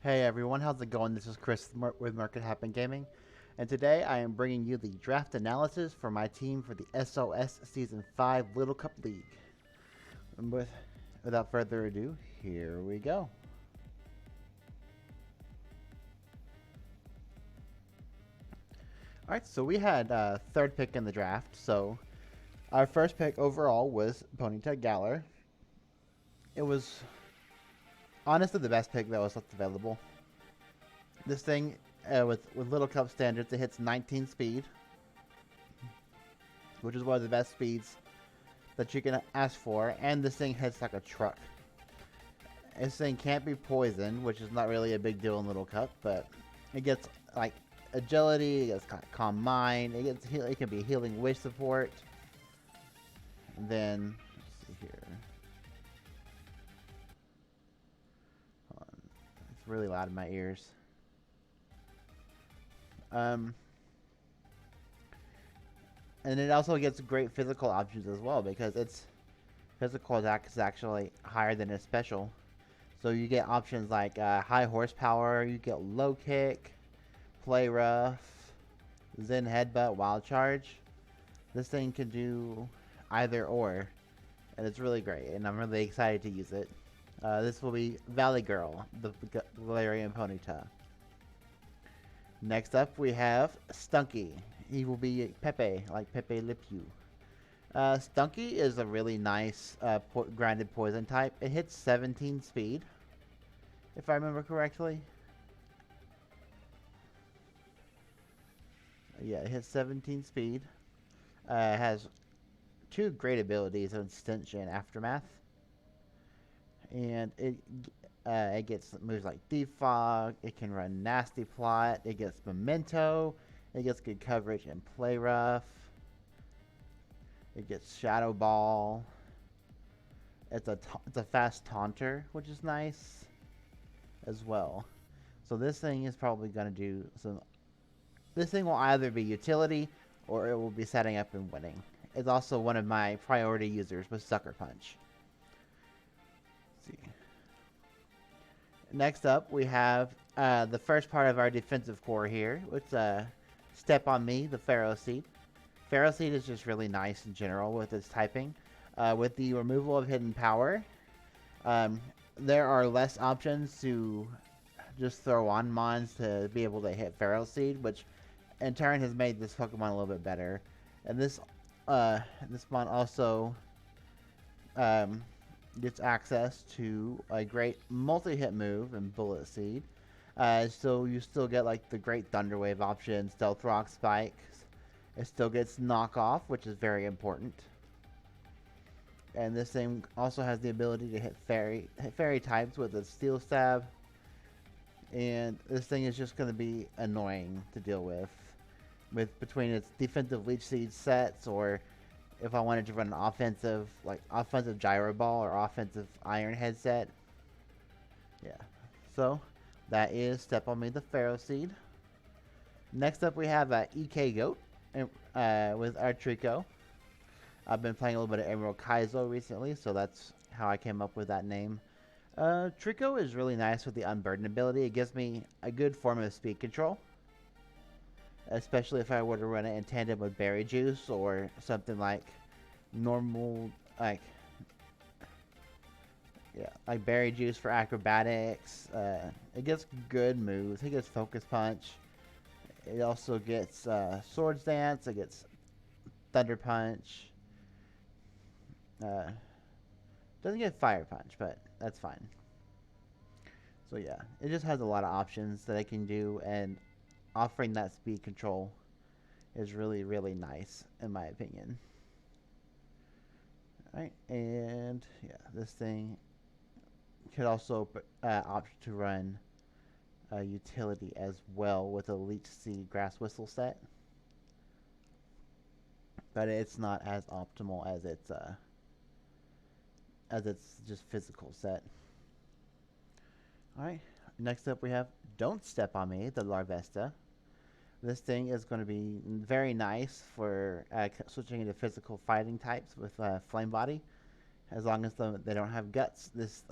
Hey everyone, how's it going? This is Chris with Market Happen Gaming, and today I am bringing you the draft analysis for my team for the SOS Season 5 Little Cup League. And without further ado, here we go. Alright, so we had third pick in the draft, so our first pick overall was Ponyta Galar. It was honestly the best pick that was left available. This thing, with Little Cup standards, it hits 19 speed, which is one of the best speeds that you can ask for, and this thing hits like a truck. This thing can't be poisoned, which is not really a big deal in Little Cup, but it gets like agility, it gets calm mind, it can be healing wish support. And then let's see here. Hold on. It's really loud in my ears. And it also gets great physical options as well because its physical attack is actually higher than its special. So you get options like high horsepower, you get low kick, play rough, zen headbutt, wild charge. This thing can do either or, and it's really great, and I'm really excited to use it. This will be Valley Girl, the Galarian Ponyta. Next up, we have Stunky. He will be Pepe, like Pepe Le Pew. Stunky is a really nice grounded poison type. It hits 17 speed, if I remember correctly. Yeah, it hits 17 speed. It has two great abilities in Stench and Aftermath. And it gets moves like Defog. It can run Nasty Plot. It gets Memento. It gets good coverage and Play Rough. It gets Shadow Ball. It's a fast taunter, which is nice as well. So this thing is probably going to do some. This thing will either be utility or it will be setting up and winning. It's also one of my priority users with Sucker Punch. Let's see. Next up, we have the first part of our defensive core here, which Step on Me, the Pharaoh Seed. Pharaoh Seed is just really nice in general with its typing. With the removal of hidden power, there are less options to just throw on mons to be able to hit Pharaoh Seed, which in turn has made this Pokemon a little bit better. And this mon also gets access to a great multi-hit move in Bullet Seed. So you still get like the great Thunder Wave option, Stealth Rock Spikes. It still gets knockoff, which is very important. And this thing also has the ability to hit fairy types with a Steel Stab. And this thing is just going to be annoying to deal with between its defensive Leech Seed sets, or if I wanted to run an offensive Gyro Ball or offensive Iron Head set. Yeah. So that is Step on Me, the Pharaoh Seed. Next up, we have EK Goat with our Trico. I've been playing a little bit of Emerald Kaizo recently, so that's how I came up with that name. Trico is really nice with the Unburden ability. It gives me a good form of speed control, especially if I were to run it in tandem with Berry Juice or something like normal, like Berry Juice for acrobatics. It gets good moves. It gets Focus Punch. It also gets Swords Dance. It gets Thunder Punch. Doesn't get Fire Punch, but that's fine. So yeah, it just has a lot of options that I can do, and offering that speed control is really, really nice, in my opinion. Alright, and yeah, this thing could also opt to run utility as well with a Leech Seed Grass Whistle set. But it's not as optimal as its just physical set. Alright, next up we have Don't Step on Me, the Larvesta. This thing is going to be very nice for switching into physical fighting types with Flame Body. As long as they don't have guts, this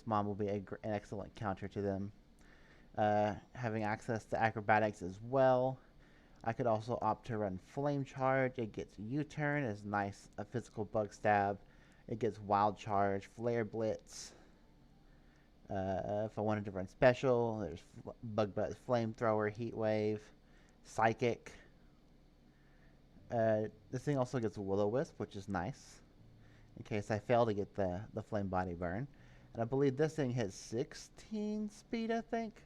mom will be an excellent counter to them. having access to acrobatics as well. I could also opt to run Flame Charge. It gets U-Turn as nice a physical bug stab. It gets Wild Charge, Flare Blitz. If I wanted to run Special, there's Bug Buzz, Flamethrower, Heat Wave, Psychic. This thing also gets Will-O-Wisp, which is nice, in case I fail to get the Flame Body Burn. And I believe this thing hits 16 speed, I think.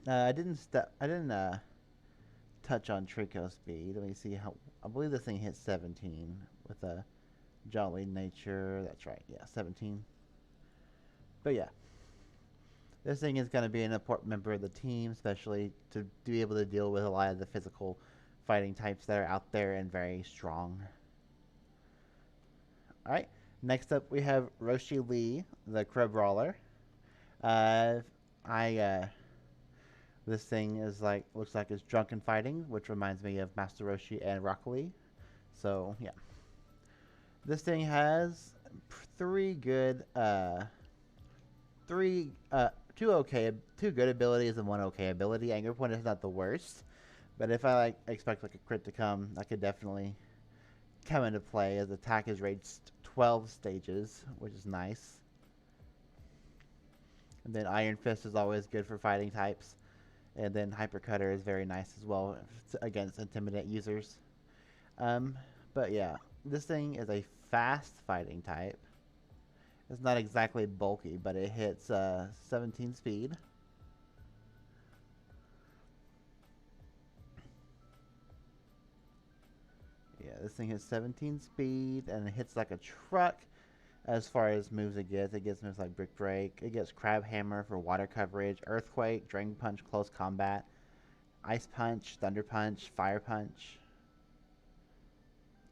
I didn't touch on Trico speed. Let me see how. I believe this thing hits 17 with a Jolly Nature. That's right. Yeah, 17. But yeah, this thing is going to be an important member of the team, especially to be able to deal with a lot of the physical fighting types that are out there and very strong. All right. Next up, we have Roshi Lee, the Crow Brawler. This thing is looks like it's drunken fighting, which reminds me of Master Roshi and Rock Lee. So yeah, this thing has two good abilities and one okay ability. Anger Point is not the worst, but if I expect a crit to come, that could definitely come into play, as attack is rated 12 stages, which is nice. And then Iron Fist is always good for fighting types. And then Hyper Cutter is very nice as well against Intimidate users. But yeah, this thing is a fast fighting type. It's not exactly bulky, but it hits 17 speed. Yeah, this thing hits 17 speed, and it hits like a truck. As far as moves it gets moves like Brick Break. It gets Crab Hammer for water coverage, Earthquake, Dragon Punch, close combat, Ice Punch, Thunder Punch, Fire Punch.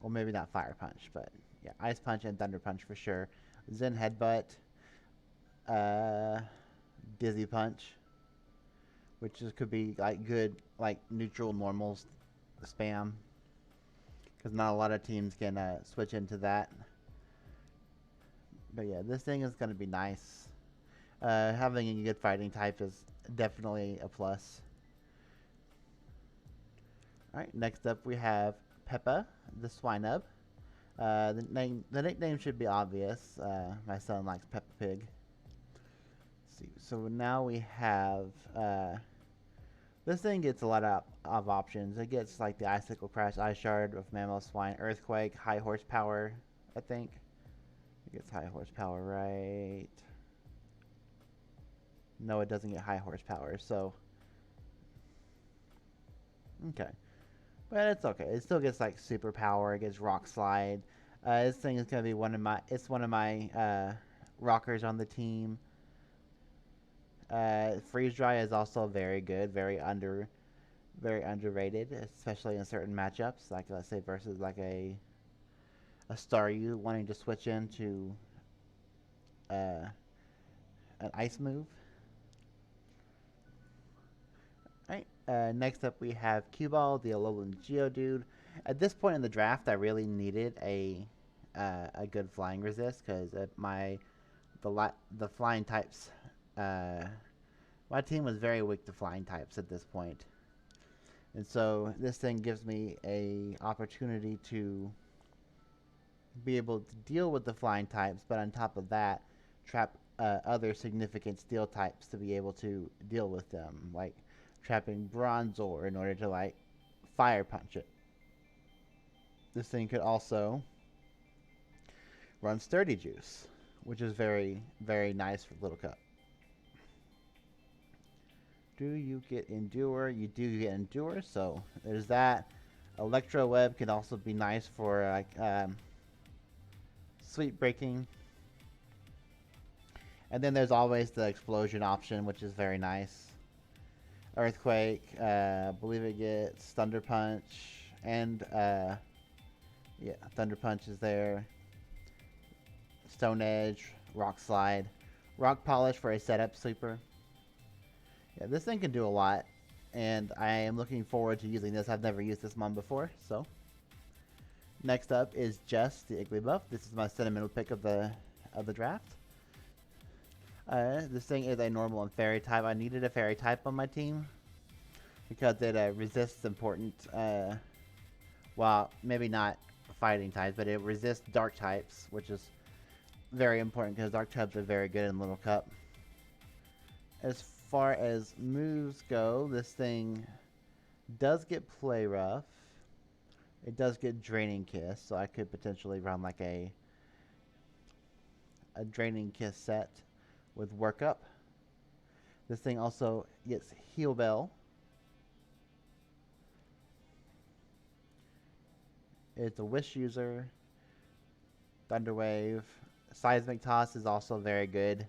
Well, maybe not Fire Punch, but yeah, Ice Punch and Thunder Punch for sure. Zen Headbutt, Dizzy Punch, which could be good neutral normals spam, because not a lot of teams can switch into that. But yeah, this thing is going to be nice. Having a good fighting type is definitely a plus. Alright, next up we have Peppa, the Swinub. The nickname should be obvious. My son likes Peppa Pig. Let's see, so now we have... this thing gets a lot of options. It gets like the Icicle Crash, Ice Shard with Mammoth Swine, Earthquake, High Horsepower, I think. It gets high horsepower, right? No, it doesn't get high horsepower, so... Okay. But it's okay. It still gets super power. It gets Rock Slide. This thing is going to be one of my rockers on the team. Freeze Dry is also very good, very underrated, especially in certain matchups, like let's say versus a Staryu wanting to switch into an ice move. Alright, next up we have Cue-Ball, the Alolan Geodude. At this point in the draft, I really needed a good flying resist, because the flying types, my team was very weak to flying types at this point. And so this thing gives me a opportunity to be able to deal with the flying types, but on top of that, trap other significant steel types to be able to deal with them, like trapping Bronzor in order to fire punch it. This thing could also run Sturdy Juice, which is very, very nice for Little Cup. Do you get Endure? You do get Endure, so there's that. Electro Web can also be nice for Sweet Breaking. And then there's always the Explosion option, which is very nice. Earthquake, I believe it gets Thunder Punch, and yeah, Thunder Punch is there. Stone Edge, Rock Slide, Rock Polish for a setup sweeper. Yeah, this thing can do a lot, and I am looking forward to using this. I've never used this mon before, so. Next up is Jess, the Igglybuff. This is my sentimental pick of the draft. This thing is a normal and fairy type. I needed a fairy type on my team because it resists important, well, maybe not fighting types, but it resists dark types, which is very important because dark types are very good in Little Cup. As far as moves go, this thing does get play rough. It does get draining kiss, so I could potentially run like a draining kiss set with workup. This thing also gets heal bell. It's a wish user. Thunderwave. Seismic toss is also very good.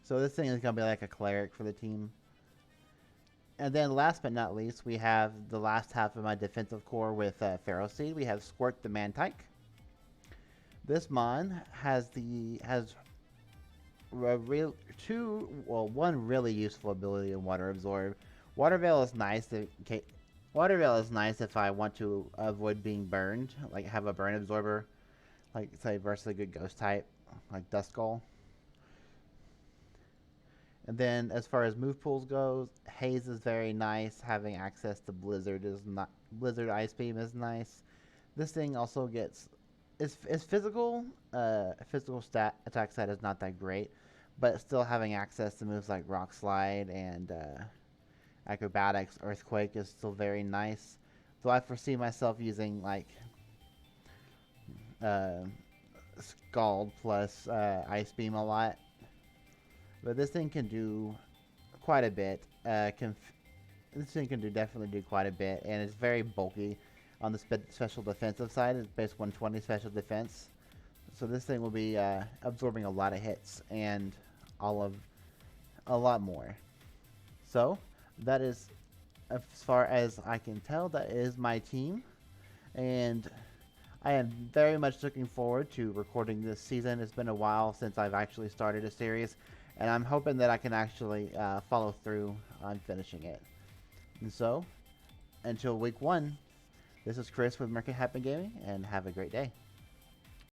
So this thing is going to be like a cleric for the team. And then last but not least, we have the last half of my defensive core with Pharaoh Seed. We have Squirt the Mantike. This mon has one really useful ability in Water Absorb. Water Veil is nice. Water Veil is nice if I want to avoid being burned, like have a burn absorber, like say versus a good ghost type, like Duskull. And then as far as move pools goes, Haze is very nice. Having access to Blizzard is not Ice Beam is nice. This thing also gets its physical stat attack stat is not that great, but still having access to moves like Rock Slide and Acrobatics, Earthquake is still very nice. So I foresee myself using like Scald plus Ice Beam a lot. But this thing can do quite a bit. This thing can definitely do quite a bit, and it's very bulky on the special defensive side. It's base 120 special defense. So this thing will be absorbing a lot of hits and a lot more. So that is, as far as I can tell, that is my team. And I am very much looking forward to recording this season. It's been a while since I've actually started a series, and I'm hoping that I can actually follow through on finishing it. And so, until week 1, this is Chris with Merkin Happen Gaming, and have a great day.